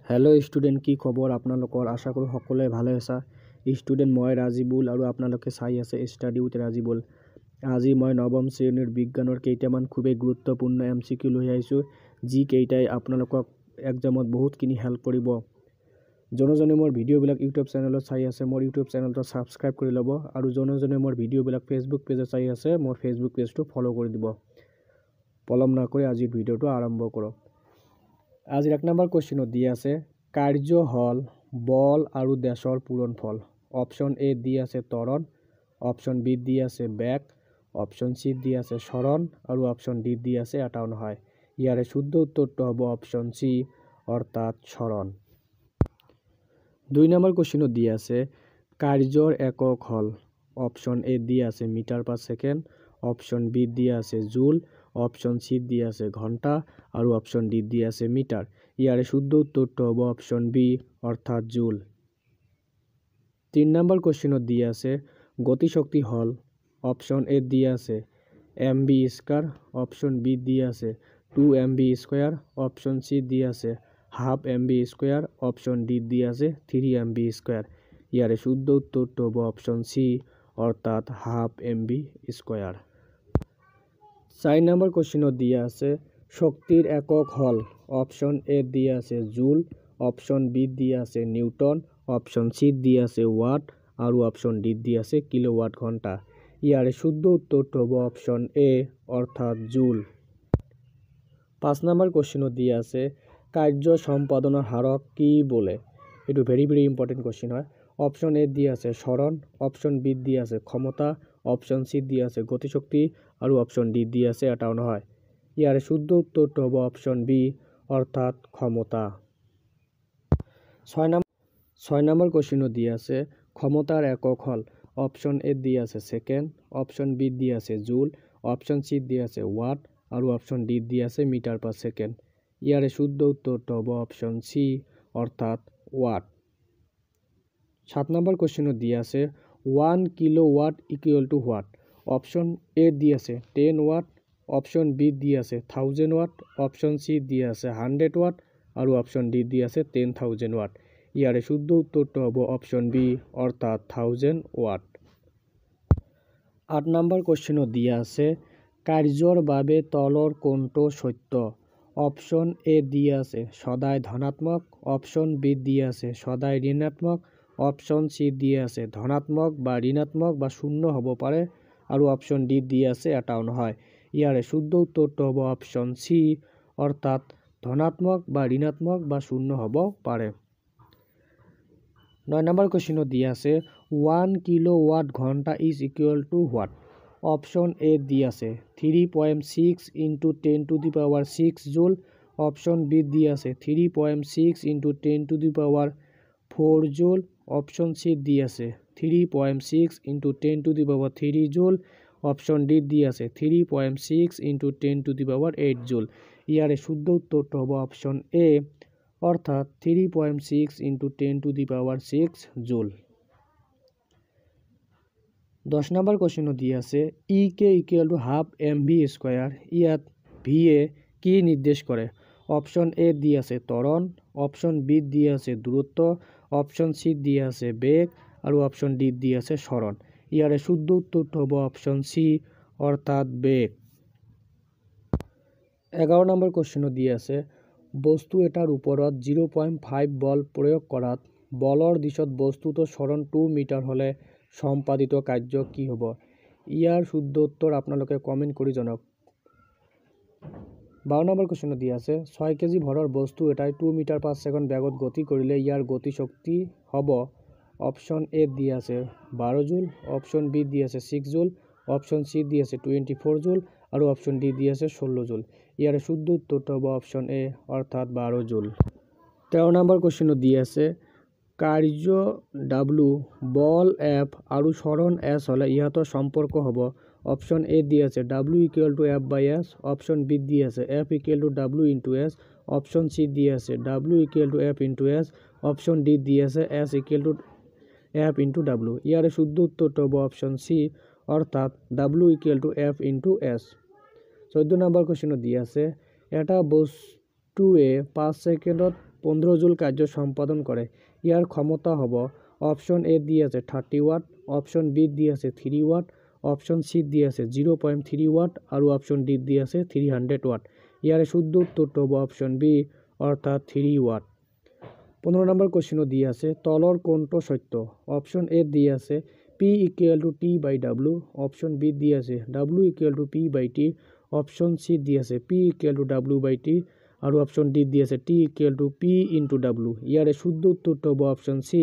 Hello student की खबर आपनालोकर आशा करूँ सकलोए भाले आछा। स्टूडेंट मैं राजीबुल और आपनालोके चाइ आछे स्टाडी उइथ राजीबुल। আজি मैं नवम श्रेणीर विज्ञानर केइटामान खुबेই गुरुत्वपूर्ण एमसीकिউ লৈ आइছো जी केइटाই आपनालोকক एग्जामत बहुतखिनि हेल्प करिब। जने जने मोर भिडिओबिलाक यूट्यूब चेनेলত चाइ आछे मोर यूट्यूब चेनेलটো सबस्क्राइब करि लब और जने जने मोर भिडिओबिलाक फेसबुक पेजत चाइ आछे मोर फेसबुक पेजটো फलो करि दिब। पलम नकरि आजिर भिडिओটো आरम्भ करक। आजिर 1 নম্বৰ কোৱেশ্চনত দিয়া আছে কাৰ্য হল বল আৰু দেশৰ পূৰণফল। অপশন এ দি আছে ত্বৰণ, অপশন বি দি আছে বেগ, অপশন সি দি আছে সৰণ আৰু অপশন ডি দি আছে এটাও নহয়। ইয়াৰে শুদ্ধ উত্তৰটো হ'ব অপশন সি অৰ্থাৎ সৰণ। 2 নম্বৰ কোৱেশ্চনত দিয়া আছে কাৰ্যৰ একক হল। অপশন এ দি আছে metre per second, option B দি আছে জুল, অপশন সি দি আছে ঘন্টা और অপশন ডি দি আছে মিটার। ইয়ারে শুদ্ধ উত্তরটো হবো অপশন বি অর্থাৎ জুল। 3 নম্বৰ কোশ্চেনত দি আছে গতিশক্তি হল। অপশন এ দি আছে mv স্কয়ার, অপশন বি দি আছে 2mv স্কয়ার, অপশন সি দি আছে half mv square, option D দি আছে 3mv স্কয়ার। ইয়ারে শুদ্ধ উত্তরটো হবো অপশন সি অর্থাৎ হাফ mv স্কয়ার। 4 নম্বৰ কোশ্চেনত দিয়া আছে শক্তির একক হল। অপশন এ দি আছে জুল, অপশন বি দি আছে নিউটন, অপশন সি দি আছে ওয়াট আর অপশন ডি দি আছে কিলোওয়াট ঘন্টা। ইয়ারে শুদ্ধ উত্তরটো হবো অপশন এ অর্থাৎ জুল। 5 নম্বৰ কোশ্চেনত দিয়া আছে কাৰ্য সম্পাদনৰ হারক কি বলে। এটু ভেরি ইম্পর্টেন্ট কোশ্চেন হয়। অপশন এ দি আছে সরণ, অপশন বি দি আছে ক্ষমতা, অপশন সি দি আছে গতিশক্তি और অপশন ডি দি আছে এটাও নহয়। ইয়ার শুদ্ধ উত্তরটো হবে অপশন বি অর্থাৎ ক্ষমতা। 6 নম্বৰ কোশ্চেনত দি আছে ক্ষমতার একক হল। অপশন এ দি আছে সেকেন্ড, অপশন বি দি আছে জুল, অপশন সি দি আছে ওয়াট और অপশন ডি দি আছে মিটার পার সেকেন্ড। ইয়ার শুদ্ধ উত্তরটো হবে অপশন সি অর্থাৎ ওয়াট। 7 নম্বৰ কোশ্চেনত দি আছে 1 kilowatt equal to what. Option A দি আছে 10 ওয়াট, অপশন বি দি আছে 1000 ওয়াট, অপশন সি দি আছে 100 ওয়াট और অপশন ডি দি আছে 10,000 ওয়াট। ইয়ারে শুদ্ধ উত্তরটো হবে অপশন বি অর্থাৎ 1000 ওয়াট। 8 নম্বৰ কোশ্চেনত দিয়া আছে কাৰ্যৰ বাবে তলৰ কোনটো সত্য। অপশন এ দি আছে সদায় ধনাত্মক, অপশন বি দি আছে সদায় ঋণাত্মক, অপশন সি দি আছে ধনাত্মক বা ঋণাত্মক বা শূন্য হব পারে और অপশন ডি দি আছে এটাও নহয়। ইয়ারে শুদ্ধ উত্তরটো হবো অপশন সি অর্থাৎ ধনাত্মক বা ঋণাত্মক বা শূন্য হব পারে। 9 নম্বৰ কোশ্চেনত দিয়া আছে 1 কিলোওয়াট ঘন্টা is equal to what. Option A দি আছে 3.6 × 10⁶ জুল, অপশন বি দি আছে 3.6 × 10⁴ জুল, অপশন সি দি আছে 3.6 × 10⁻³ জুল, অপশন ডি দি আছে 3.6 × 10⁸ জুল। ইয়ারে শুদ্ধ উত্তরটো হবে অপশন এ অর্থাৎ 3.6 × 10⁶ জুল। 10 নম্বৰ কোশ্চেনত দি আছে E K equal to half mv square. ইয়াত ভি এ কি নির্দেশ করে। অপশন এ দি আছে ত্বরণ, অপশন বি দি আছে দূরত্ব, অপশন সি দি আছে বেগ और অপশন ডি দি আছে সরণ। ইয়ারে শুদ্ধ উত্তরটো হবে অপশন সি অর্থাৎ বেগ। 11 নম্বৰ কোশ্চেনত দি আছে বস্তু এটাৰ ওপৰত 0.5 বল প্ৰয়োগ কৰাত বলৰ দিশত বস্তুটো সৰণ 2 মিটাৰ হলে সম্পাদিত কাৰ্য কি হ'ব। ইয়াৰ শুদ্ধ উত্তৰ আপোনালোকে কমেন্ট কৰি জনাওক। 12 নম্বৰ কোশ্চেনত দি আছে 6 কেজি ভৰৰ বস্তু এটাই 2 মিটাৰ পাৰ সেকেন্ড বেগত গতি কৰিলে ইয়াৰ গতিশক্তি হ'ব। অপশন এ দি আছে 12 জুল, অপশন বি দি আছে 6 জুল, অপশন সি দি আছে 24 জুল और অপশন ডি দি আছে 16 জুল। ইয়ার শুদ্ধ উত্তরটা হবে অপশন এ অর্থাৎ 12 জুল। 13 নম্বৰ কোশ্চেনত দি আছে কাৰ্য ডাব্লু, বল এফ আৰু সৰণ এস হলে ইহাতৰ সম্পর্ক হ'ব। অপশন এ দি আছে W equal to F by S, option B দি আছে F equal to W into S, option C দি আছে W equal to F into S, option D দি আছে S equal to F into W. ইয়ার শুদ্ধ উত্তরটা হবে অপশন সি অর্থাৎ W equal to F into S. 14 number কোশ্চেনত দি আছে এটা বস্তুৱে 5 সেকেন্ডত 15 জুল কাৰ্য সম্পাদন কৰে। ইয়াৰ ক্ষমতা হ'ব অপশ্যন এ দি আছে 30 ৱাট, অপশ্যন বি দি আছে 3 ৱাট, অপশ্যন চি দি আছে 0.3 ৱাট আৰু অপশ্যন ডি দি আছে 300 ৱাট। ইয়াৰে শুদ্ধ উত্তৰটো হ'ব অপশ্যন বি অৰ্থাৎ 3 ৱাট। 15 নম্বৰ কুৱেশ্যনো দি আছে তলৰ কোনটো সত্য? অপশ্যন এ দি আছে P = T/W, অপশ্যন বি দি আছে W = P/T, অপশ্যন চি দি আছে P = W/T আৰু অপশ্যন ডি দি আছে T = P × W। ইয়াৰে শুদ্ধ উত্তৰটো হ'ব অপশ্যন চি